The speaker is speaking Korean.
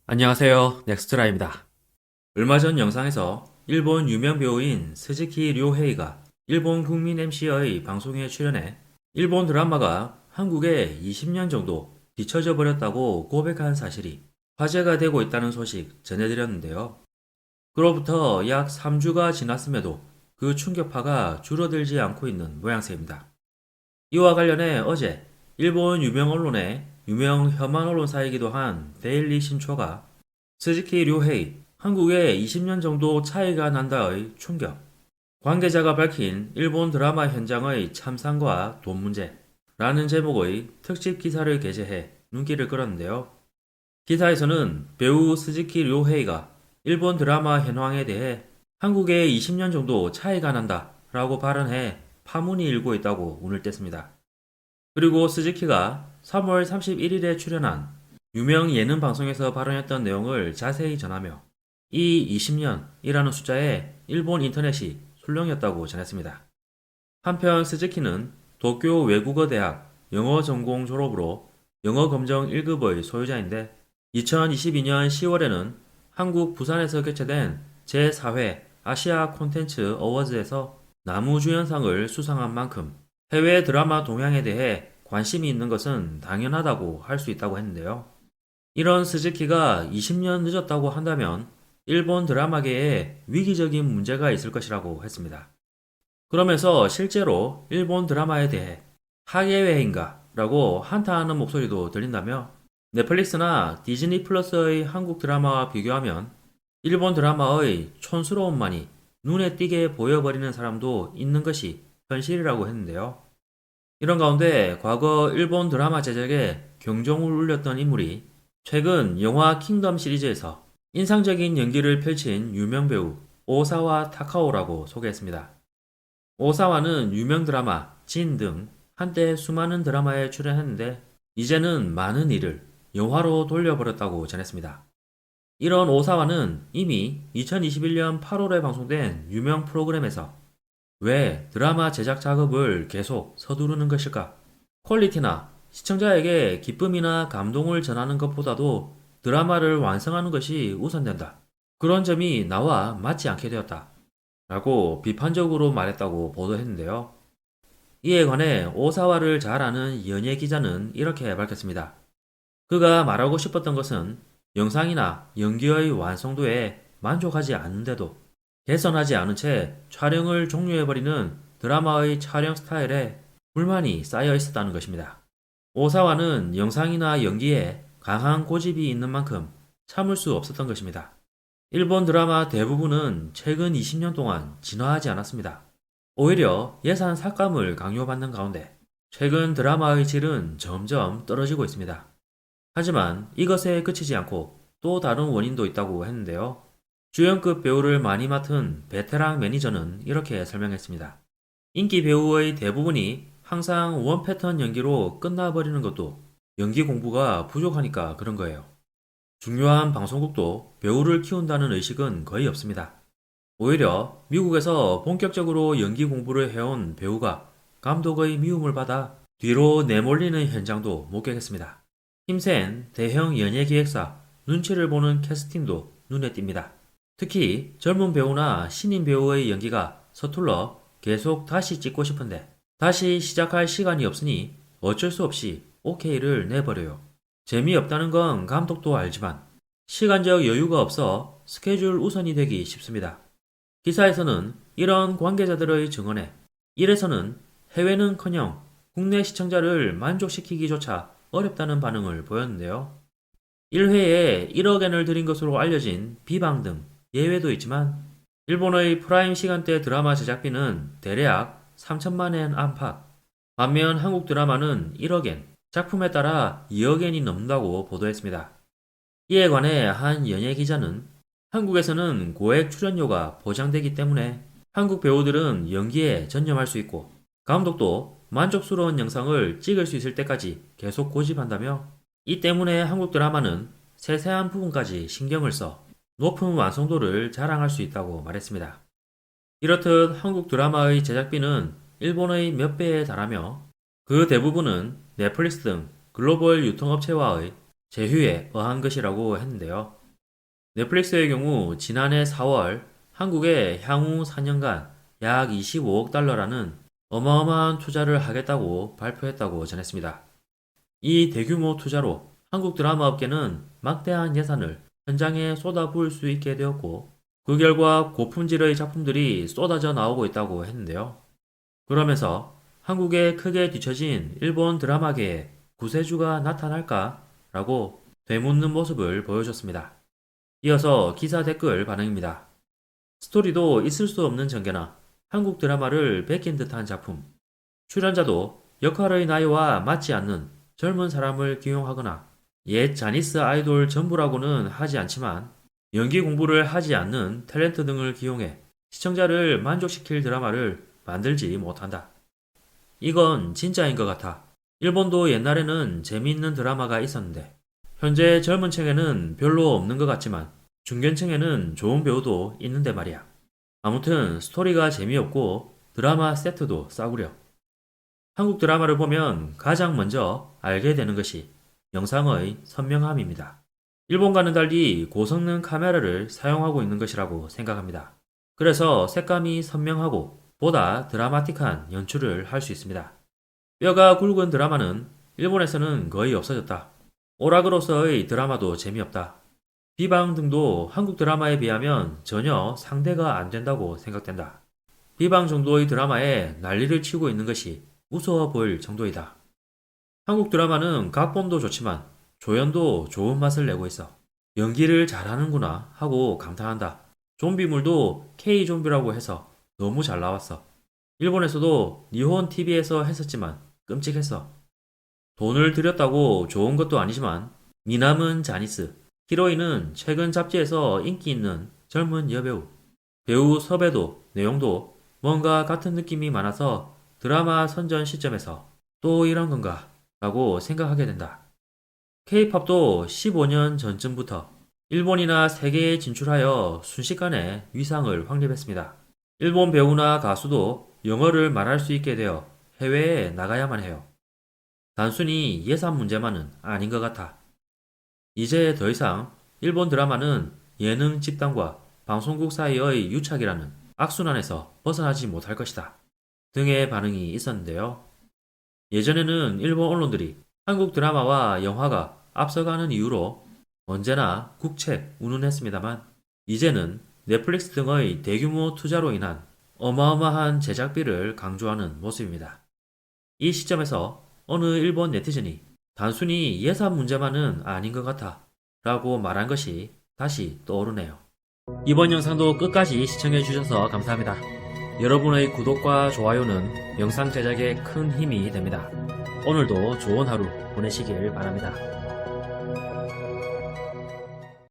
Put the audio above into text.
안녕하세요. 넥스트라입니다. 얼마 전 영상에서 일본 유명 배우인 스즈키 료헤이가 일본 국민 MC의 방송에 출연해 일본 드라마가 한국에 20년 정도 뒤처져 버렸다고 고백한 사실이 화제가 되고 있다는 소식 전해드렸는데요. 그로부터 약 3주가 지났음에도 그 충격파가 줄어들지 않고 있는 모양새입니다. 이와 관련해 어제 일본 유명 언론의 유명 혐한 언론사이기도 한 데일리 신초가 스즈키 료헤이 한국에 20년 정도 차이가 난다의 충격, 관계자가 밝힌 일본 드라마 현장의 참상과 돈 문제라는 제목의 특집 기사를 게재해 눈길을 끌었는데요. 기사에서는 배우 스즈키 료헤이가 일본 드라마 현황에 대해 한국에 20년 정도 차이가 난다 라고 발언해 파문이 일고 있다고 운을 뗐습니다. 그리고 스즈키가 3월 31일에 출연한 유명 예능 방송에서 발언했던 내용을 자세히 전하며 이 20년이라는 숫자에 일본 인터넷이 술렁였다고 전했습니다. 한편 스즈키는 도쿄 외국어 대학 영어 전공 졸업으로 영어 검정 1급의 소유자인데 2022년 10월에는 한국 부산에서 개최된 제4회 아시아 콘텐츠 어워즈에서 나무주연상을 수상한 만큼 해외 드라마 동향에 대해 관심이 있는 것은 당연하다고 할 수 있다고 했는데요. 이런 스즈키가 20년 늦었다고 한다면 일본 드라마계에 위기적인 문제가 있을 것이라고 했습니다. 그러면서 실제로 일본 드라마에 대해 하계회인가? 라고 한탄하는 목소리도 들린다며 넷플릭스나 디즈니 플러스의 한국 드라마와 비교하면 일본 드라마의 촌스러움만이 눈에 띄게 보여버리는 사람도 있는 것이 현실이라고 했는데요. 이런 가운데 과거 일본 드라마 제작에 경종을 울렸던 인물이 최근 영화 킹덤 시리즈에서 인상적인 연기를 펼친 유명 배우 오사와 타카오라고 소개했습니다. 오사와는 유명 드라마 진 등 한때 수많은 드라마에 출연했는데 이제는 많은 일을 영화로 돌려버렸다고 전했습니다. 이런 오사와는 이미 2021년 8월에 방송된 유명 프로그램에서 왜 드라마 제작 작업을 계속 서두르는 것일까? 퀄리티나 시청자에게 기쁨이나 감동을 전하는 것보다도 드라마를 완성하는 것이 우선된다. 그런 점이 나와 맞지 않게 되었다. 라고 비판적으로 말했다고 보도했는데요. 이에 관해 오사와를 잘 아는 연예 기자는 이렇게 밝혔습니다. 그가 말하고 싶었던 것은 영상이나 연기의 완성도에 만족하지 않는데도 개선하지 않은 채 촬영을 종료해버리는 드라마의 촬영 스타일에 불만이 쌓여 있었다는 것입니다. 오사와는 영상이나 연기에 강한 고집이 있는 만큼 참을 수 없었던 것입니다. 일본 드라마 대부분은 최근 20년 동안 진화하지 않았습니다. 오히려 예산 삭감을 강요받는 가운데 최근 드라마의 질은 점점 떨어지고 있습니다. 하지만 이것에 그치지 않고 또 다른 원인도 있다고 했는데요. 주연급 배우를 많이 맡은 베테랑 매니저는 이렇게 설명했습니다. 인기 배우의 대부분이 항상 원 패턴 연기로 끝나버리는 것도 연기 공부가 부족하니까 그런 거예요. 중요한 방송국도 배우를 키운다는 의식은 거의 없습니다. 오히려 미국에서 본격적으로 연기 공부를 해온 배우가 감독의 미움을 받아 뒤로 내몰리는 현장도 목격했습니다. 힘센 대형 연예기획사 눈치를 보는 캐스팅도 눈에 띕니다. 특히 젊은 배우나 신인 배우의 연기가 서툴러 계속 다시 찍고 싶은데 다시 시작할 시간이 없으니 어쩔 수 없이 OK를 내버려요. 재미없다는 건 감독도 알지만 시간적 여유가 없어 스케줄 우선이 되기 쉽습니다. 기사에서는 이런 관계자들의 증언에 이래서는 해외는커녕 국내 시청자를 만족시키기조차 어렵다는 반응을 보였는데요. 1회에 1억엔을 들인 것으로 알려진 비방 등 예외도 있지만 일본의 프라임 시간대 드라마 제작비는 대략 3천만엔 안팎, 반면 한국 드라마는 1억엔, 작품에 따라 2억엔이 넘는다고 보도했습니다. 이에 관해 한 연예 기자는 한국에서는 고액 출연료가 보장되기 때문에 한국 배우들은 연기에 전념할 수 있고 감독도 만족스러운 영상을 찍을 수 있을 때까지 계속 고집한다며 이 때문에 한국 드라마는 세세한 부분까지 신경을 써 높은 완성도를 자랑할 수 있다고 말했습니다. 이렇듯 한국 드라마의 제작비는 일본의 몇 배에 달하며 그 대부분은 넷플릭스 등 글로벌 유통업체와의 제휴에 의한 것이라고 했는데요. 넷플릭스의 경우 지난해 4월 한국에 향후 4년간 약 25억 달러라는 어마어마한 투자를 하겠다고 발표했다고 전했습니다. 이 대규모 투자로 한국 드라마 업계는 막대한 예산을 현장에 쏟아부을 수 있게 되었고, 그 결과 고품질의 작품들이 쏟아져 나오고 있다고 했는데요. 그러면서 한국에 크게 뒤처진 일본 드라마계에 구세주가 나타날까? 라고 되묻는 모습을 보여줬습니다. 이어서 기사 댓글 반응입니다. 스토리도 있을 수 없는 전개나 한국 드라마를 베낀 듯한 작품. 출연자도 역할의 나이와 맞지 않는 젊은 사람을 기용하거나 옛 자니스 아이돌 전부라고는 하지 않지만 연기 공부를 하지 않는 탤런트 등을 기용해 시청자를 만족시킬 드라마를 만들지 못한다. 이건 진짜인 것 같아. 일본도 옛날에는 재미있는 드라마가 있었는데 현재 젊은 층에는 별로 없는 것 같지만 중견층에는 좋은 배우도 있는데 말이야. 아무튼 스토리가 재미없고 드라마 세트도 싸구려. 한국 드라마를 보면 가장 먼저 알게 되는 것이 영상의 선명함입니다. 일본과는 달리 고성능 카메라를 사용하고 있는 것이라고 생각합니다. 그래서 색감이 선명하고 보다 드라마틱한 연출을 할 수 있습니다. 뼈가 굵은 드라마는 일본에서는 거의 없어졌다. 오락으로서의 드라마도 재미없다. 비방 등도 한국 드라마에 비하면 전혀 상대가 안 된다고 생각된다. 비방 정도의 드라마에 난리를 치고 있는 것이 우스워 보일 정도이다. 한국 드라마는 각본도 좋지만 조연도 좋은 맛을 내고 있어. 연기를 잘하는구나 하고 감탄한다. 좀비물도 K-좀비라고 해서 너무 잘 나왔어. 일본에서도 니혼 TV에서 했었지만 끔찍했어. 돈을 들였다고 좋은 것도 아니지만 미남은 자니스, 히로인은 최근 잡지에서 인기 있는 젊은 여배우. 배우 섭외도 내용도 뭔가 같은 느낌이 많아서 드라마 선전 시점에서 또 이런 건가 라고 생각하게 된다. K-팝도 15년 전쯤부터 일본이나 세계에 진출하여 순식간에 위상을 확립했습니다. 일본 배우나 가수도 영어를 말할 수 있게 되어 해외에 나가야만 해요. 단순히 예산 문제만은 아닌 것 같아. 이제 더 이상 일본 드라마는 예능 집단과 방송국 사이의 유착이라는 악순환에서 벗어나지 못할 것이다. 등의 반응이 있었는데요. 예전에는 일본 언론들이 한국 드라마와 영화가 앞서가는 이유로 언제나 국책 운운했습니다만 이제는 넷플릭스 등의 대규모 투자로 인한 어마어마한 제작비를 강조하는 모습입니다. 이 시점에서 어느 일본 네티즌이 단순히 예산 문제만은 아닌 것 같아 라고 말한 것이 다시 떠오르네요. 이번 영상도 끝까지 시청해주셔서 감사합니다. 여러분의 구독과 좋아요는 영상 제작에 큰 힘이 됩니다. 오늘도 좋은 하루 보내시길 바랍니다.